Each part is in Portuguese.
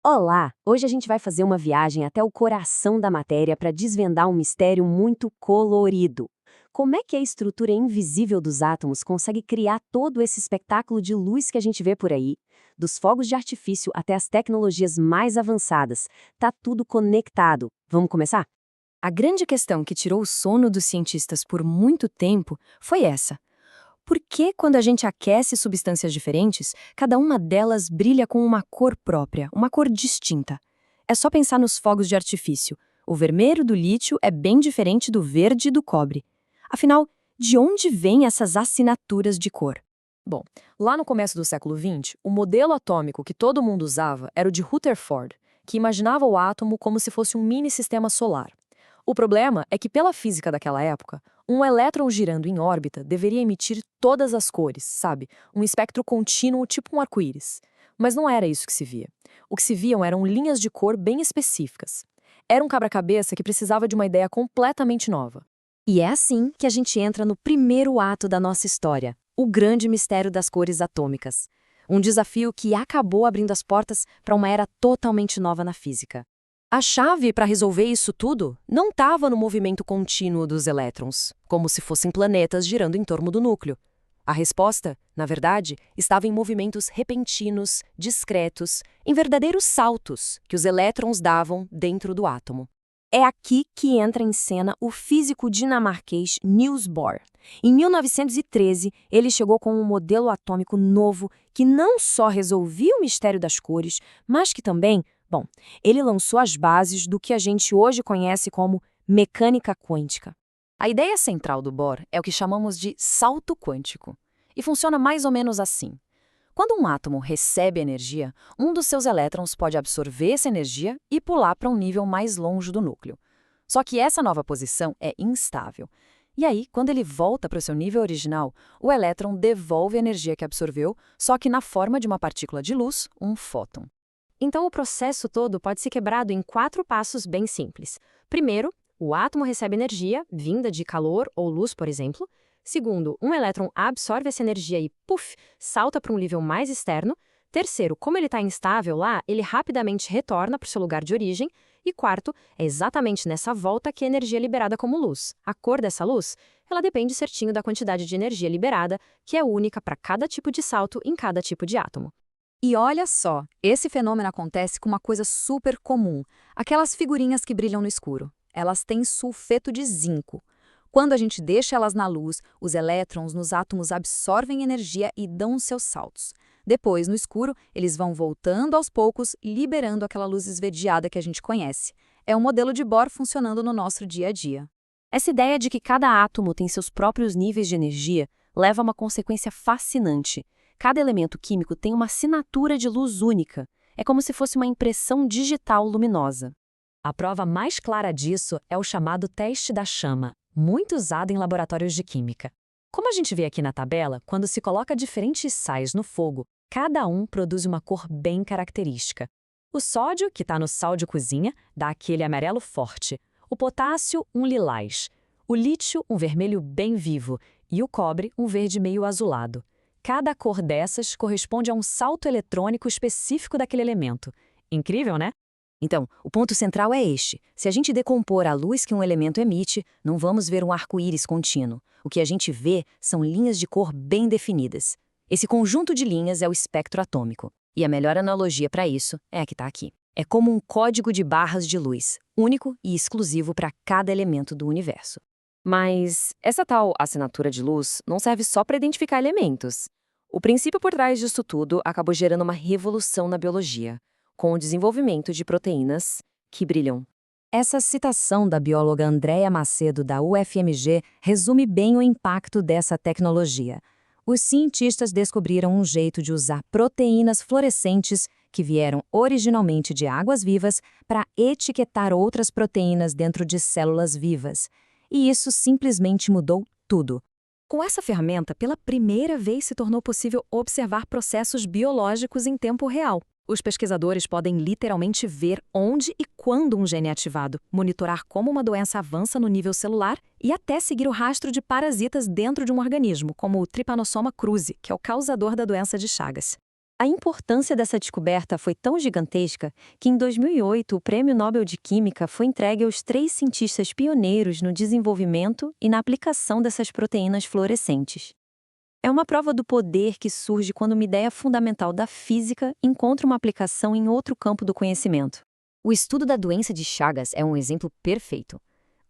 Olá! Hoje a gente vai fazer uma viagem até o coração da matéria para desvendar um mistério muito colorido. Como é que a estrutura invisível dos átomos consegue criar todo esse espetáculo de luz que a gente vê por aí? Dos fogos de artifício até as tecnologias mais avançadas. Tá tudo conectado. Vamos começar? A grande questão que tirou o sono dos cientistas por muito tempo foi essa. Por que, quando a gente aquece substâncias diferentes, cada uma delas brilha com uma cor própria, uma cor distinta? É só pensar nos fogos de artifício. O vermelho do lítio é bem diferente do verde do cobre. Afinal, de onde vêm essas assinaturas de cor? Bom, lá no começo do século XX, o modelo atômico que todo mundo usava era o de Rutherford, que imaginava o átomo como se fosse um mini-sistema solar. O problema é que, pela física daquela época, um elétron girando em órbita deveria emitir todas as cores, sabe? Um espectro contínuo tipo um arco-íris. Mas não era isso que se via. O que se viam eram linhas de cor bem específicas. Era um quebra-cabeça que precisava de uma ideia completamente nova. E é assim que a gente entra no primeiro ato da nossa história, o grande mistério das cores atômicas. Um desafio que acabou abrindo as portas para uma era totalmente nova na física. A chave para resolver isso tudo não estava no movimento contínuo dos elétrons, como se fossem planetas girando em torno do núcleo. A resposta, na verdade, estava em movimentos repentinos, discretos, em verdadeiros saltos que os elétrons davam dentro do átomo. É aqui que entra em cena o físico dinamarquês Niels Bohr. Em 1913, ele chegou com um modelo atômico novo que não só resolvia o mistério das cores, mas que também, ele lançou as bases do que a gente hoje conhece como mecânica quântica. A ideia central do Bohr é o que chamamos de salto quântico. E funciona mais ou menos assim. Quando um átomo recebe energia, um dos seus elétrons pode absorver essa energia e pular para um nível mais longe do núcleo. Só que essa nova posição é instável. E aí, quando ele volta para o seu nível original, o elétron devolve a energia que absorveu, só que na forma de uma partícula de luz, um fóton. Então, o processo todo pode ser quebrado em 4 passos bem simples. Primeiro, o átomo recebe energia, vinda de calor ou luz, por exemplo. Segundo, um elétron absorve essa energia e, salta para um nível mais externo. Terceiro, como ele está instável lá, ele rapidamente retorna para o seu lugar de origem. E quarto, é exatamente nessa volta que a energia é liberada como luz. A cor dessa luz, ela depende certinho da quantidade de energia liberada, que é única para cada tipo de salto em cada tipo de átomo. E olha só, esse fenômeno acontece com uma coisa super comum, aquelas figurinhas que brilham no escuro. Elas têm sulfeto de zinco. Quando a gente deixa elas na luz, os elétrons nos átomos absorvem energia e dão seus saltos. Depois, no escuro, eles vão voltando aos poucos, liberando aquela luz esverdeada que a gente conhece. É um modelo de Bohr funcionando no nosso dia a dia. Essa ideia de que cada átomo tem seus próprios níveis de energia leva a uma consequência fascinante. Cada elemento químico tem uma assinatura de luz única. É como se fosse uma impressão digital luminosa. A prova mais clara disso é o chamado teste da chama, muito usado em laboratórios de química. Como a gente vê aqui na tabela, quando se coloca diferentes sais no fogo, cada um produz uma cor bem característica. O sódio, que está no sal de cozinha, dá aquele amarelo forte. O potássio, um lilás. O lítio, um vermelho bem vivo. E o cobre, um verde meio azulado. Cada cor dessas corresponde a um salto eletrônico específico daquele elemento. Incrível, né? Então, o ponto central é este. Se a gente decompor a luz que um elemento emite, não vamos ver um arco-íris contínuo. O que a gente vê são linhas de cor bem definidas. Esse conjunto de linhas é o espectro atômico. E a melhor analogia para isso é a que está aqui. É como um código de barras de luz, único e exclusivo para cada elemento do universo. Mas essa tal assinatura de luz não serve só para identificar elementos. O princípio por trás disso tudo acabou gerando uma revolução na biologia, com o desenvolvimento de proteínas que brilham. Essa citação da bióloga Andréa Macedo, da UFMG, resume bem o impacto dessa tecnologia. Os cientistas descobriram um jeito de usar proteínas fluorescentes que vieram originalmente de águas vivas para etiquetar outras proteínas dentro de células vivas. E isso simplesmente mudou tudo. Com essa ferramenta, pela primeira vez se tornou possível observar processos biológicos em tempo real. Os pesquisadores podem literalmente ver onde e quando um gene é ativado, monitorar como uma doença avança no nível celular e até seguir o rastro de parasitas dentro de um organismo, como o Trypanosoma cruzi, que é o causador da doença de Chagas. A importância dessa descoberta foi tão gigantesca que, em 2008, o Prêmio Nobel de Química foi entregue aos 3 cientistas pioneiros no desenvolvimento e na aplicação dessas proteínas fluorescentes. É uma prova do poder que surge quando uma ideia fundamental da física encontra uma aplicação em outro campo do conhecimento. O estudo da doença de Chagas é um exemplo perfeito.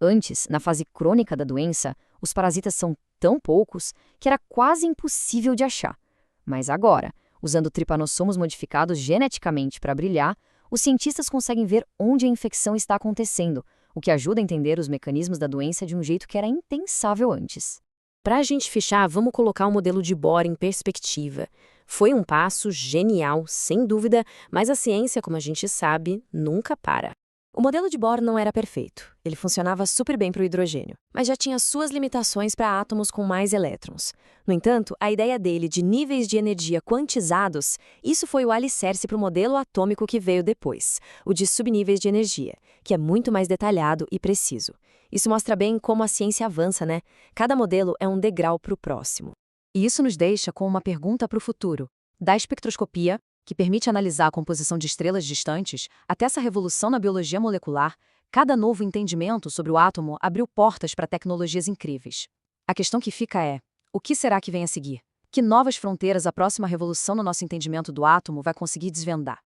Antes, na fase crônica da doença, os parasitas são tão poucos que era quase impossível de achar. Mas agora, usando tripanossomos modificados geneticamente para brilhar, os cientistas conseguem ver onde a infecção está acontecendo, o que ajuda a entender os mecanismos da doença de um jeito que era impensável antes. Para a gente fechar, vamos colocar o modelo de Bohr em perspectiva. Foi um passo genial, sem dúvida, mas a ciência, como a gente sabe, nunca para. O modelo de Bohr não era perfeito. Ele funcionava super bem para o hidrogênio, mas já tinha suas limitações para átomos com mais elétrons. No entanto, a ideia dele de níveis de energia quantizados, isso foi o alicerce para o modelo atômico que veio depois, o de subníveis de energia, que é muito mais detalhado e preciso. Isso mostra bem como a ciência avança, né? Cada modelo é um degrau para o próximo. E isso nos deixa com uma pergunta para o futuro. Da espectroscopia, que permite analisar a composição de estrelas distantes, até essa revolução na biologia molecular, cada novo entendimento sobre o átomo abriu portas para tecnologias incríveis. A questão que fica é: o que será que vem a seguir? Que novas fronteiras a próxima revolução no nosso entendimento do átomo vai conseguir desvendar?